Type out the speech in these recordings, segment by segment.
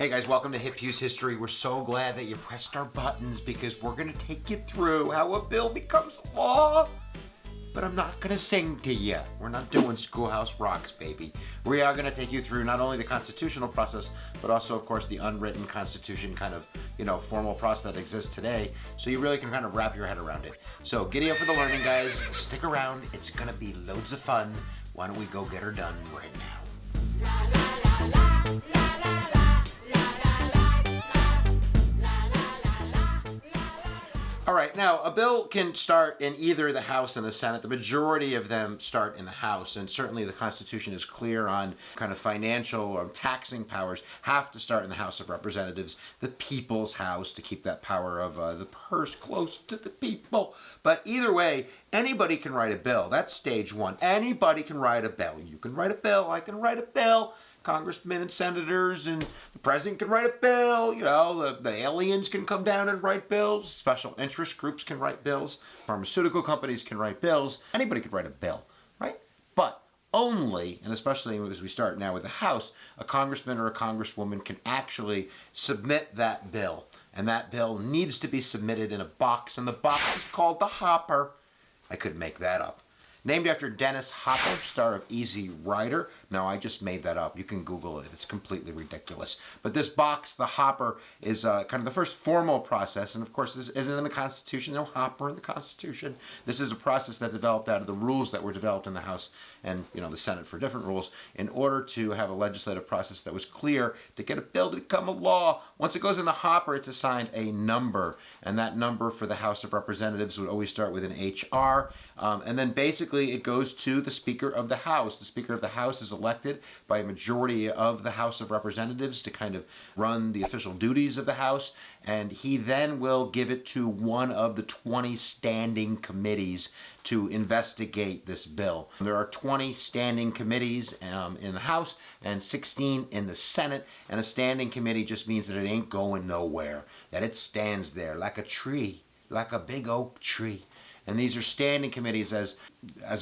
Hey guys, welcome to HipHughes History. We're so glad that you pressed our buttons because we're going to take you through how a bill becomes law. But I'm not going to sing to you. We're not doing Schoolhouse Rocks, baby. We are going to take you through not only the constitutional process, but also, of course, the unwritten constitution kind of, formal process that exists today. So you really can kind of wrap your head around it. So giddy up for the learning, guys. Stick around. It's going to be loads of fun. Why don't we go get her done right now? All right, now a bill can start in either the House and the Senate. The majority of them start in the House, and certainly the Constitution is clear on kind of financial or taxing powers have to start in the House of Representatives, the people's house, to keep that power of the purse close to the people. But either way, anybody can write a bill. That's stage one. Anybody can write a bill. You can write a bill. I can write a bill. Congressmen and senators and the president can write a bill. The aliens can come down and write bills. Special interest groups can write bills. Pharmaceutical companies can write bills. Anybody could write a bill, right? But only, and especially as we start now with the House, a congressman or a congresswoman can actually submit that bill. And that bill needs to be submitted in a box, and the box is called the hopper. I couldn't make that up. Named after Dennis Hopper, star of Easy Rider. No, I just made that up. You can Google it. It's completely ridiculous. But this box, the hopper, is kind of the first formal process. And of course, this isn't in the Constitution. No hopper in the Constitution. This is a process that developed out of the rules that were developed in the House and the Senate for different rules in order to have a legislative process that was clear to get a bill to become a law. Once it goes in the hopper, it's assigned a number. And that number for the House of Representatives would always start with an HR. And then basically, it goes to the Speaker of the House. The Speaker of the House is elected by a majority of the House of Representatives to kind of run the official duties of the House, and he then will give it to one of the 20 standing committees to investigate this bill. There are 20 standing committees in the House and 16 in the Senate, and a standing committee just means that it ain't going nowhere, that it stands there like a tree, like a big oak tree. And these are standing committees as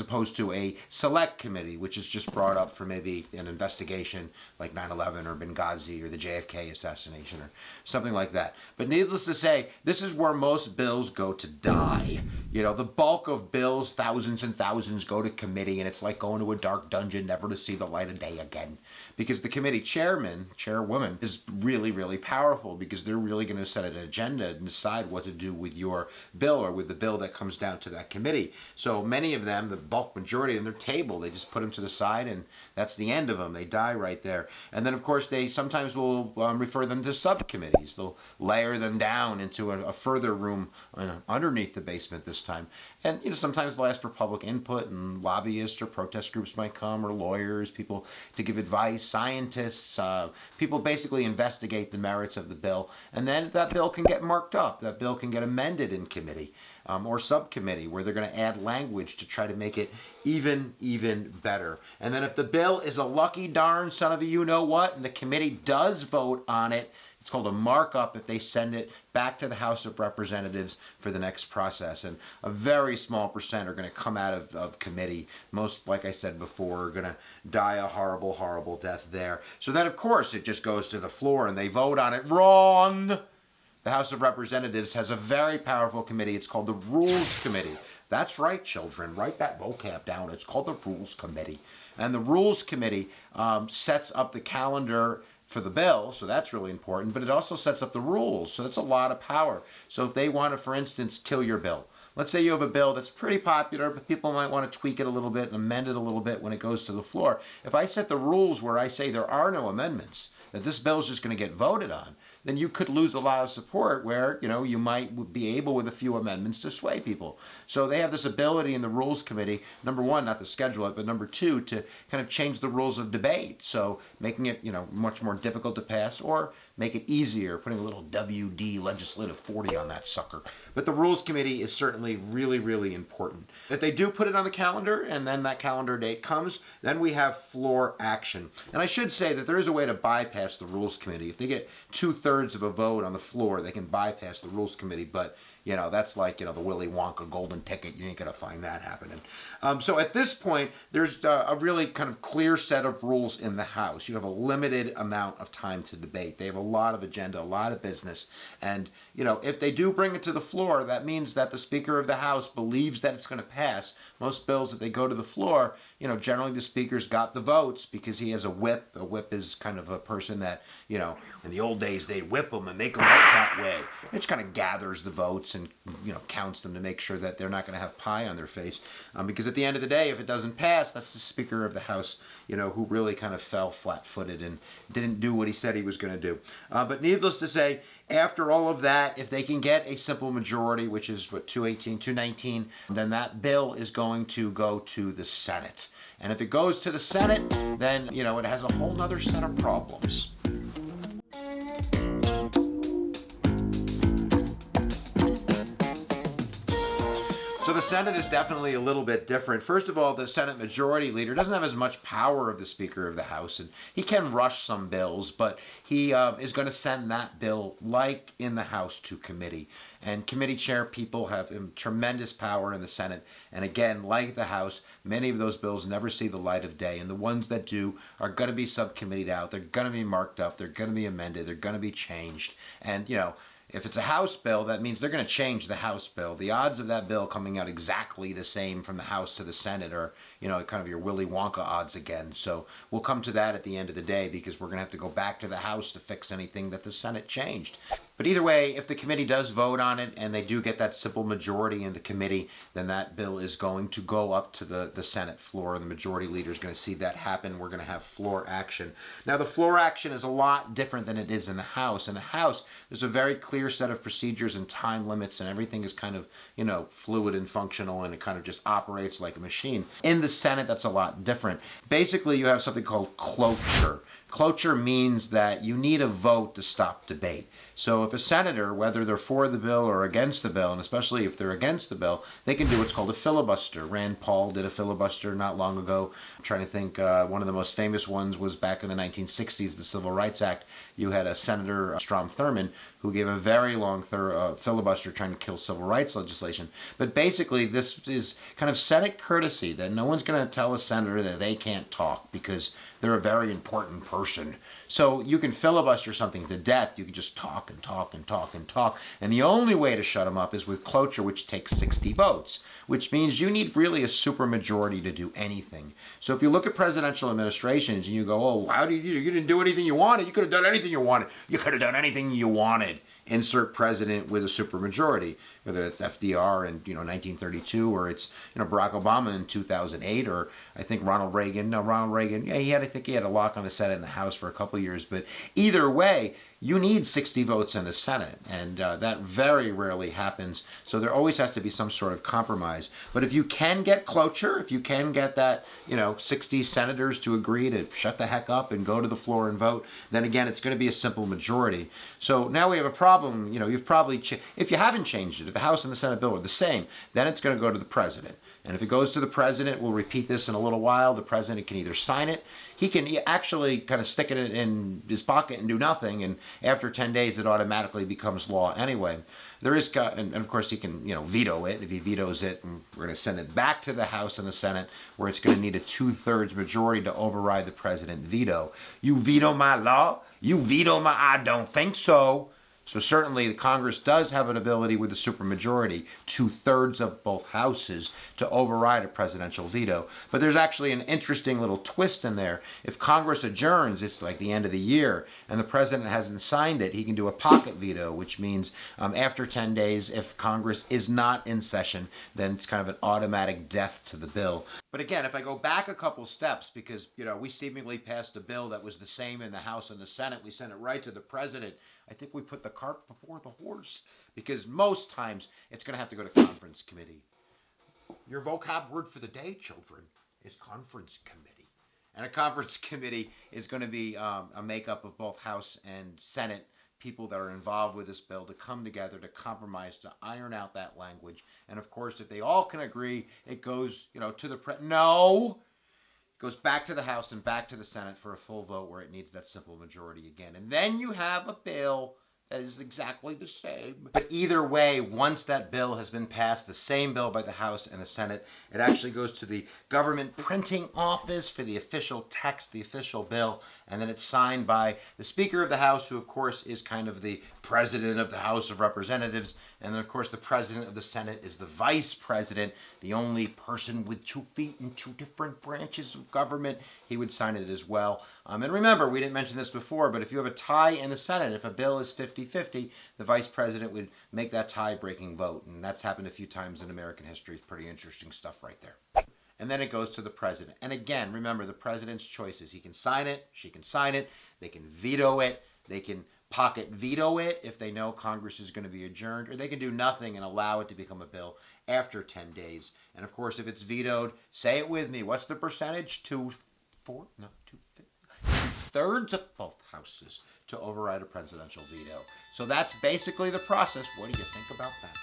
opposed to a select committee, which is just brought up for maybe an investigation like 9/11 or Benghazi or the JFK assassination or something like that. But needless to say, this is where most bills go to die. The bulk of bills, thousands and thousands, go to committee, and it's like going to a dark dungeon never to see the light of day again. Because the committee chairwoman, is really, really powerful because they're really going to set an agenda and decide what to do with your bill or with the bill that comes down to that committee. So many of them, the bulk majority of them, their table, they just put them to the side and that's the end of them. They die right there. And then, of course, they sometimes will refer them to subcommittees. They'll layer them down into a further room underneath the basement this time. And, sometimes they'll ask for public input, and lobbyists or protest groups might come, or lawyers, people to give advice, scientists, people basically investigate the merits of the bill. And then that bill can get marked up. That bill can get amended in committee or subcommittee, where they're going to add language to try to make it even better. And then if the bill is a lucky darn son of a you-know-what, and the committee does vote on it, it's called a markup if they send it back to the House of Representatives for the next process. And a very small percent are going to come out of committee. Most, like I said before, are going to die a horrible, horrible death there. So then, of course, it just goes to the floor and they vote on it. Wrong! The House of Representatives has a very powerful committee. It's called the Rules Committee. That's right, children. Write that vocab down. It's called the Rules Committee. And the Rules Committee sets up the calendar for the bill, so that's really important, but it also sets up the rules, so that's a lot of power. So if they want to, for instance, kill your bill, let's say you have a bill that's pretty popular, but people might want to tweak it a little bit and amend it a little bit when it goes to the floor. If I set the rules where I say there are no amendments, that this bill is just going to get voted on, then you could lose a lot of support where, you might be able with a few amendments to sway people. So they have this ability in the Rules Committee, number one, not to schedule it, but number two, to kind of change the rules of debate. So making it, much more difficult to pass or make it easier, putting a little WD legislative 40 on that sucker. But the Rules Committee is certainly really, really important. If they do put it on the calendar and then that calendar date comes, then we have floor action. And I should say that there is a way to bypass the Rules Committee. If they get 2/3 of a vote on the floor, they can bypass the Rules Committee. But That's like, the Willy Wonka golden ticket. You ain't going to find that happening. So at this point, there's a really kind of clear set of rules in the House. You have a limited amount of time to debate. They have a lot of agenda, a lot of business. And, if they do bring it to the floor, that means that the Speaker of the House believes that it's going to pass. Most bills, if they go to the floor, generally the Speaker's got the votes because he has a whip. A whip is kind of a person that, in the old days, they'd whip them and make them vote that way. It just kind of gathers the votes and, counts them to make sure that they're not going to have pie on their face. Because at the end of the day, if it doesn't pass, that's the Speaker of the House, who really kind of fell flat-footed and didn't do what he said he was going to do. But needless to say, after all of that, if they can get a simple majority, which is 219, then that bill is going to go to the Senate. And if it goes to the Senate, then, it has a whole other set of problems. So the Senate is definitely a little bit different. First of all, the Senate Majority Leader doesn't have as much power of the Speaker of the House, and he can rush some bills, but he is going to send that bill, like in the House, to committee. And committee chair people have tremendous power in the Senate. And again, like the House, many of those bills never see the light of day. And the ones that do are going to be subcommitteed out. They're going to be marked up. They're going to be amended. They're going to be changed. And, if it's a House bill, that means they're going to change the House bill. The odds of that bill coming out exactly the same from the House to the Senate are, kind of your Willy Wonka odds again. So we'll come to that at the end of the day because we're going to have to go back to the House to fix anything that the Senate changed. But either way, if the committee does vote on it and they do get that simple majority in the committee, then that bill is going to go up to the Senate floor. The majority leader is going to see that happen. We're going to have floor action. Now, the floor action is a lot different than it is in the House. In the House, there's a very clear set of procedures and time limits, and everything is kind of, fluid and functional, and it kind of just operates like a machine. In the Senate, that's a lot different. Basically, you have something called cloture. Cloture means that you need a vote to stop debate. So if a senator, whether they're for the bill or against the bill, and especially if they're against the bill, they can do what's called a filibuster. Rand Paul did a filibuster not long ago. I'm trying to think, one of the most famous ones was back in the 1960s, the Civil Rights Act. You had a Senator Strom Thurmond who gave a very long filibuster trying to kill civil rights legislation. But basically, this is kind of Senate courtesy that no one's going to tell a senator that they can't talk because they're a very important person. So you can filibuster something to death. You can just talk and talk and talk and talk. And the only way to shut them up is with cloture, which takes 60 votes, which means you need really a supermajority to do anything. So if you look at presidential administrations and you go, oh, how did you didn't do anything you wanted. You could have done anything you wanted. You could have done anything you wanted. Insert president with a supermajority, whether it's FDR in 1932 or it's Barack Obama in 2008 or I think Ronald Reagan. No, Ronald Reagan, yeah, I think he had a lock on the Senate and the House for a couple of years. But either way, you need 60 votes in the Senate, and that very rarely happens. So there always has to be some sort of compromise. But if you can get cloture, if you can get that 60 senators to agree to shut the heck up and go to the floor and vote, then again it's going to be a simple majority. So now we have a problem. You've probably if you haven't changed it, if the House and the Senate bill are the same, then it's going to go to the president. And if it goes to the president, we'll repeat this in a little while, the president can either sign it, he can actually kind of stick it in his pocket and do nothing, and after 10 days it automatically becomes law anyway. There is, and of course he can, veto it. If he vetoes it, and we're going to send it back to the House and the Senate, where it's going to need a 2/3 majority to override the president's veto. You veto my law? You veto my I don't think so. So certainly the Congress does have an ability with a supermajority, 2/3 of both houses, to override a presidential veto. But there's actually an interesting little twist in there. If Congress adjourns, it's like the end of the year, and the president hasn't signed it, he can do a pocket veto, which means after 10 days, if Congress is not in session, then it's kind of an automatic death to the bill. But again, if I go back a couple steps, because we seemingly passed a bill that was the same in the House and the Senate, we sent it right to the president. I think we put the cart before the horse, because most times it's going to have to go to conference committee. Your vocab word for the day, children, is conference committee. And a conference committee is going to be a makeup of both House and Senate people that are involved with this bill to come together to compromise, to iron out that language. And of course, if they all can agree, it goes, to the no. Goes back to the House and back to the Senate for a full vote where it needs that simple majority again. And then you have a bill That is exactly the same. But either way, once that bill has been passed, the same bill by the House and the Senate, it actually goes to the government printing office for the official text, the official bill, and then it's signed by the Speaker of the House, who of course is kind of the President of the House of Representatives, and then of course the President of the Senate is the Vice President, the only person with 2 feet in 2 different branches of government. He would sign it as well. And remember, we didn't mention this before, but if you have a tie in the Senate, if a bill is 50-50, the Vice President would make that tie-breaking vote, and that's happened a few times in American history. It's pretty interesting stuff right there. And then it goes to the President. And again, remember, the President's choices. He can sign it, she can sign it, they can veto it, they can pocket veto it if they know Congress is going to be adjourned, or they can do nothing and allow it to become a bill after 10 days. And of course, if it's vetoed, say it with me, what's the percentage? 2/3 of both houses to override a presidential veto. So that's basically the process. What do you think about that?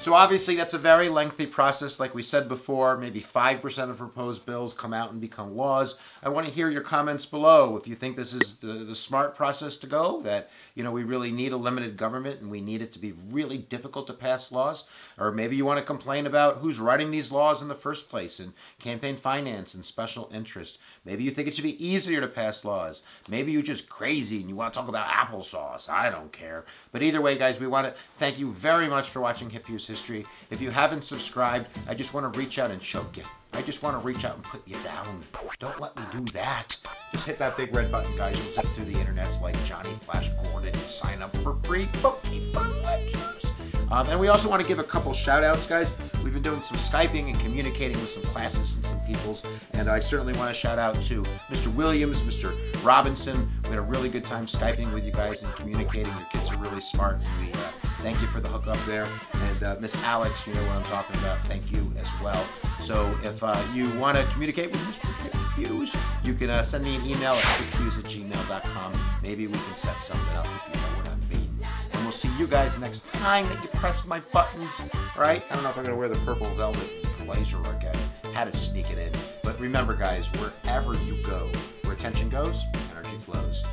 So obviously that's a very lengthy process. Like we said before, maybe 5% of proposed bills come out and become laws. I want to hear your comments below. If you think this is the smart process to go, that we really need a limited government and we need it to be really difficult to pass laws, or maybe you want to complain about who's writing these laws in the first place and campaign finance and special interest. Maybe you think it should be easier to pass laws. Maybe you're just crazy and you want to talk about applesauce. I don't care. But either way, guys, we want to thank you very much for watching HipHughes History. If you haven't subscribed, I just want to reach out and choke you. I just want to reach out and put you down. Don't let me do that. Just hit that big red button, guys. You'll zip through the internets like Johnny Flash Gordon and sign up for free Pokemon lectures. And we also want to give a couple shout outs, guys. We've been doing some Skyping and communicating with some classes and some peoples, and I certainly want to shout out to Mr. Williams, Mr. Robinson. We had a really good time Skyping with you guys and communicating. Your kids are really smart, and we thank you for the hookup there. And Miss Alex, you know what I'm talking about. Thank you as well. So if you want to communicate with Mr. Hughes, you can send me an email at hiphughes@gmail.com. Maybe we can set something up if you know what I mean. And we'll see you guys next time that you press my buttons. All right? I don't know if I'm going to wear the purple velvet blazer again. Had to sneak it in. But remember, guys, wherever you go, where attention goes, energy flows.